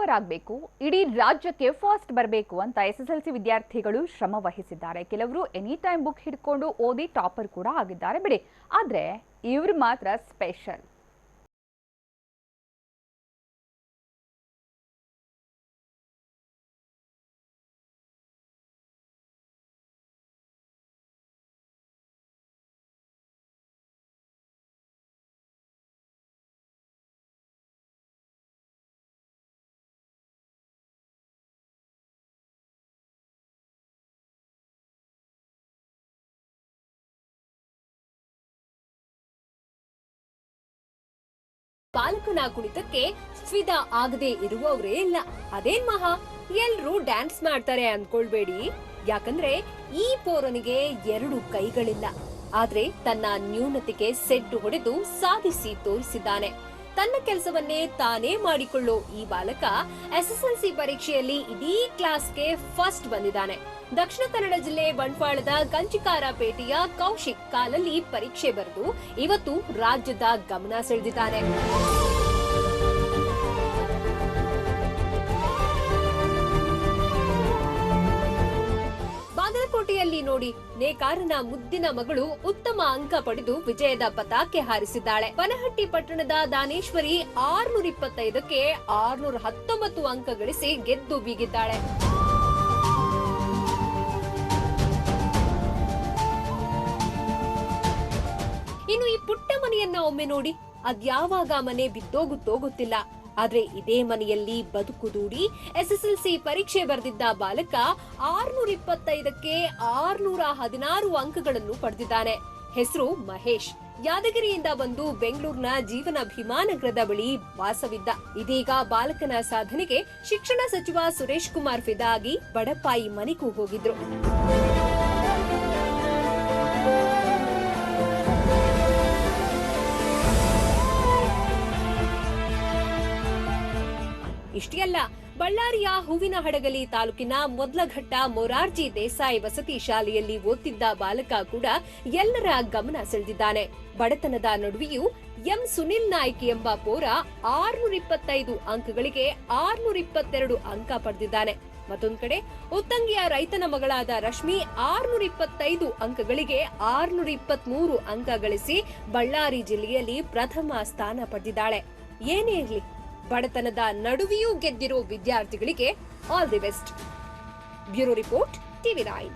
Topper ಆಗಬೇಕು, ಇಡೀ ರಾಜ್ಯಕ್ಕೆ ಫಸ್ಟ್ ಬರಬೇಕು ಅಂತ SSLC ವಿದ್ಯಾರ್ಥಿಗಳು ಶ್ರಮ ವಹಿಸಿದ್ದಾರೆ. ಕೆಲವರು ಎನಿ ಟೈಮ್ ಬುಕ್ ಹಿಡ್ಕೊಂಡು ಓದಿ ಟಾಪರ್ ಕೂಡ ಆಗಿದ್ದಾರೆ ಬಿಡಿ. ಆದ್ರೆ ಇವರು ಮಾತ್ರ ಸ್ಪೆಷಲ್. ಬಾಲಕನ ಕುಣಿತಕ್ಕೆ ಫಿದಾ ಆಗದೆ ಇರುವವರೇ ಇಲ್ಲ. ಅದೇನ್ ಮಹಾ, ಎಲ್ರೂ ಡ್ಯಾನ್ಸ್ ಮಾಡ್ತಾರೆ ಅನ್ಕೊಳ್ಬೇಡಿ. ಯಾಕಂದ್ರೆ ಈ ಪೋರನಿಗೆ 2 ಕೈಗಳಿಲ್ಲ. ಆದ್ರೆ ತನ್ನ ನ್ಯೂನತೆಗೆ ಸೆಡ್ಡು ಹೊಡೆದು ಸಾಧಿಸಿ ತೋರಿಸಿದ್ದಾನೆ. ತನ್ನ ಕೆಲಸವನ್ನೇ ತಾನೇ ಮಾಡಿಕೊಳ್ಳೋ ಈ ಬಾಲಕ SSLC ಪರೀಕ್ಷೆಯಲ್ಲಿ ಇಡೀ ಕ್ಲಾಸ್ಗೆ ಫಸ್ಟ್ ಬಂದಿದ್ದಾನೆ. ದಕ್ಷಿಣ ಕನ್ನಡ ಜಿಲ್ಲೆ ಬಂಟ್ವಾಳದ ಕಂಚಿಕಾರಪೇಟೆಯ ಕೌಶಿಕ್ ಕಾಲಲ್ಲಿ ಪರೀಕ್ಷೆ ಬರೆದು ಇವತ್ತು ರಾಜ್ಯದ ಗಮನ ಸೆಳೆದಿದ್ದಾನೆ. ಬಾಗಲಕೋಟೆಯಲ್ಲಿ ನೋಡಿ, ನೇಕಾರನ ಮುದ್ದಿನ ಮಗಳು ಉತ್ತಮ ಅಂಕ ಪಡೆದು ವಿಜಯದ ಪತಾಕೆ ಹಾರಿಸಿದ್ದಾಳೆ. ಬನಹಟ್ಟಿ ಪಟ್ಟಣದ ದಾನೇಶ್ವರಿ 625ಕ್ಕೆ 619 ಅಂಕ ಗಳಿಸಿ ಗೆದ್ದು ಬೀಗಿದ್ದಾಳೆ. ಇನ್ನು ಈ ಪುಟ್ಟ ಮನೆಯನ್ನ ಒಮ್ಮೆ ನೋಡಿ, ಅದ್ಯಾವಾಗ ಮನೆ ಬಿದ್ದೋಗುತ್ತೋ ಗೊತ್ತಿಲ್ಲ. ಆದ್ರೆ ಇದೇ ಮನೆಯಲ್ಲಿ ಬದುಕು ದೂಡಿ SSLC ಪರೀಕ್ಷೆ ಬರೆದಿದ್ದ ಬಾಲಕ 625ಕ್ಕೆ 616 ಅಂಕಗಳನ್ನು ಪಡೆದಿದ್ದಾನೆ. ಹೆಸರು ಮಹೇಶ್. ಯಾದಗಿರಿಯಿಂದ ಬಂದು ಬೆಂಗಳೂರಿನ ಜೀವನಾಭಿಮಾನಗರದ ಬಳಿ ವಾಸವಿದ್ದ. ಇದೀಗ ಬಾಲಕನ ಸಾಧನೆಗೆ ಶಿಕ್ಷಣ ಸಚಿವ ಸುರೇಶ್ ಕುಮಾರ್ ಫಿದಾ ಆಗಿ ಬಡಪಾಯಿ ಮನೆಗೂ ಹೋಗಿದ್ರು. ಇಷ್ಟೇ ಅಲ್ಲ, ಬಳ್ಳಾರಿಯ ಹೂವಿನಹಡಗಲಿ ತಾಲೂಕಿನ ಮೊದಲಘಟ್ಟ ಮೊರಾರ್ಜಿ ದೇಸಾಯಿ ವಸತಿ ಶಾಲೆಯಲ್ಲಿ ಓದ್ತಿದ್ದ ಬಾಲಕ ಕೂಡ ಎಲ್ಲರ ಗಮನ ಸೆಳೆದಿದ್ದಾನೆ. ಬಡತನದ ನಡುವೆಯೂ ಎಂ ಸುನಿಲ್ ನಾಯ್ಕ್ ಎಂಬ ಪೋರ 625 ಅಂಕಗಳಿಗೆ 622 ಅಂಕ ಪಡೆದಿದ್ದಾನೆ. ಮತ್ತೊಂದು ಕಡೆ ಉತ್ತಂಗಿಯ ರೈತನ ಮಗಳಾದ ರಶ್ಮಿ 625 ಅಂಕಗಳಿಗೆ 623 ಅಂಕ ಗಳಿಸಿ ಬಳ್ಳಾರಿ ಜಿಲ್ಲೆಯಲ್ಲಿ ಪ್ರಥಮ ಸ್ಥಾನ ಪಡೆದಿದ್ದಾಳೆ. ಏನೇ ಇರಲಿ, ಬಡತನದ ನಡುವೆಯೂ ಗೆದ್ದಿರೋ ವಿದ್ಯಾರ್ಥಿಗಳಿಗೆ all the best. Bureau report, TV9.